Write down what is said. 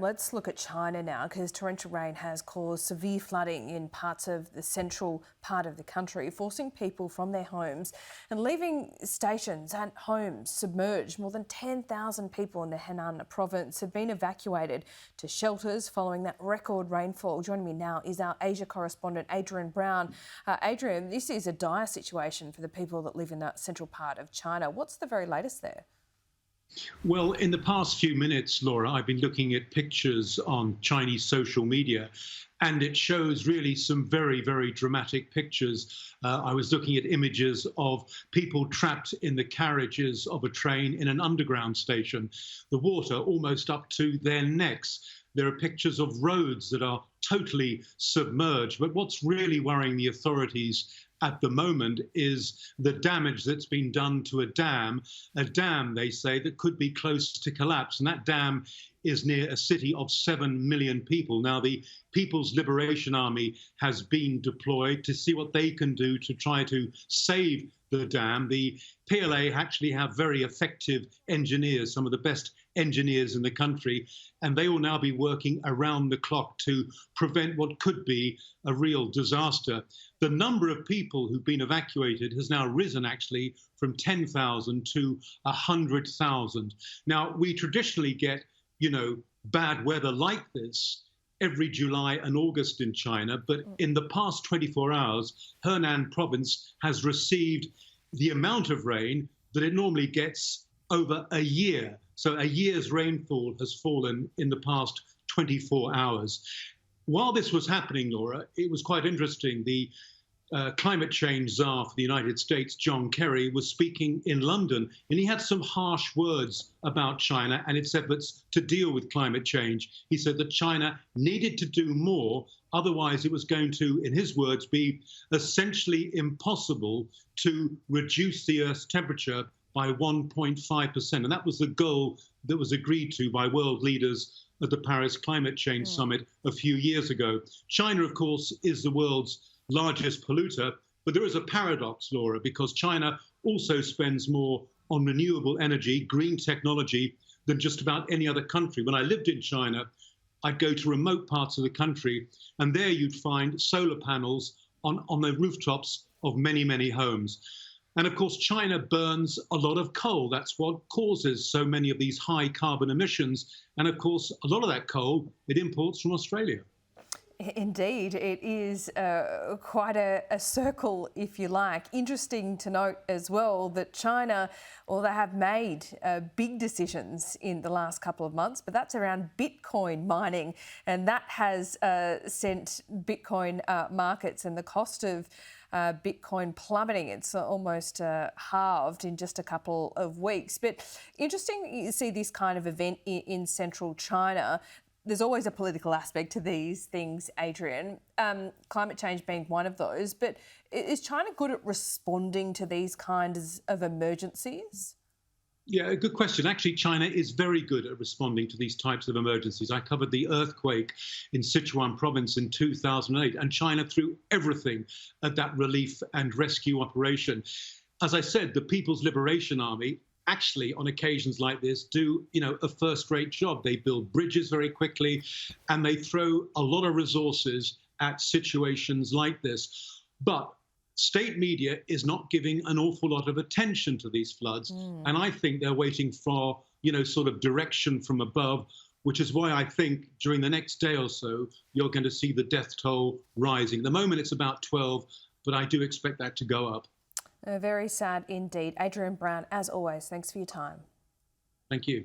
Let's look at China now, because torrential rain has caused severe flooding in parts of the central part of the country, forcing people from their homes and leaving stations and homes submerged. More than 10,000 people in the Henan province have been evacuated to shelters following that record rainfall. Joining me now is our Asia correspondent, Adrian Brown. Adrian, this is a dire situation for the people that live in that central part of China. What's the very latest there? Well, in the past few minutes, Laura, I've been looking at pictures on Chinese social media, and it shows really some very, very dramatic pictures. I was looking at images of people trapped in the carriages of a train in an underground station, the water almost up to their necks. There are pictures of roads that are totally submerged. But what's really worrying the authorities at the moment is the damage that's been done to a dam, they say, that could be close to collapse. And that dam is near a city of 7 million people. Now, the People's Liberation Army has been deployed to see what they can do to try to save the dam. The PLA actually have very effective engineers, some of the best engineers in the country, and they will now be working around the clock to prevent what could be a real disaster. The number of people who've been evacuated has now risen actually from 10,000 to 100,000. Now, we traditionally get, bad weather like this every July and August in China, but in the past 24 hours, Henan province has received the amount of rain that it normally gets over a year. So a year's rainfall has fallen in the past 24 hours. While this was happening, Laura, it was quite interesting. The climate change czar for the United States, John Kerry, was speaking in London, and he had some harsh words about China and its efforts to deal with climate change. He said that China needed to do more, otherwise it was going to, in his words, be essentially impossible to reduce the Earth's temperature by 1.5%. And that was the goal that was agreed to by world leaders at the Paris Climate Change Summit a few years ago. China, of course, is the world's largest polluter, but there is a paradox, Laura, because China also spends more on renewable energy, green technology, than just about any other country. When I lived in China, I'd go to remote parts of the country, and there you'd find solar panels on the rooftops of many, many homes. And of course, China burns a lot of coal. That's what causes so many of these high carbon emissions. And of course, a lot of that coal it imports from Australia. Indeed, it is quite a circle, if you like. Interesting to note as well that China, they have made big decisions in the last couple of months, but that's around Bitcoin mining, and that has sent Bitcoin markets and the cost of Bitcoin plummeting. It's almost halved in just a couple of weeks. But interesting you see this kind of event in central China. There's always a political aspect to these things, Adrian, climate change being one of those. But is China good at responding to these kinds of emergencies? Yeah, a good question. Actually, China is very good at responding to these types of emergencies. I covered the earthquake in Sichuan province in 2008, and China threw everything at that relief and rescue operation. As I said, the People's Liberation Army actually, on occasions like this, do a first-rate job. They build bridges very quickly, and they throw a lot of resources at situations like this. But state media is not giving an awful lot of attention to these floods, and I think they're waiting for sort of direction from above, which is why I think during the next day or so you're going to see the death toll rising. At the moment it's about 12, but I do expect that to go up. Very sad indeed. Adrian Brown, as always, thanks for your time. Thank you.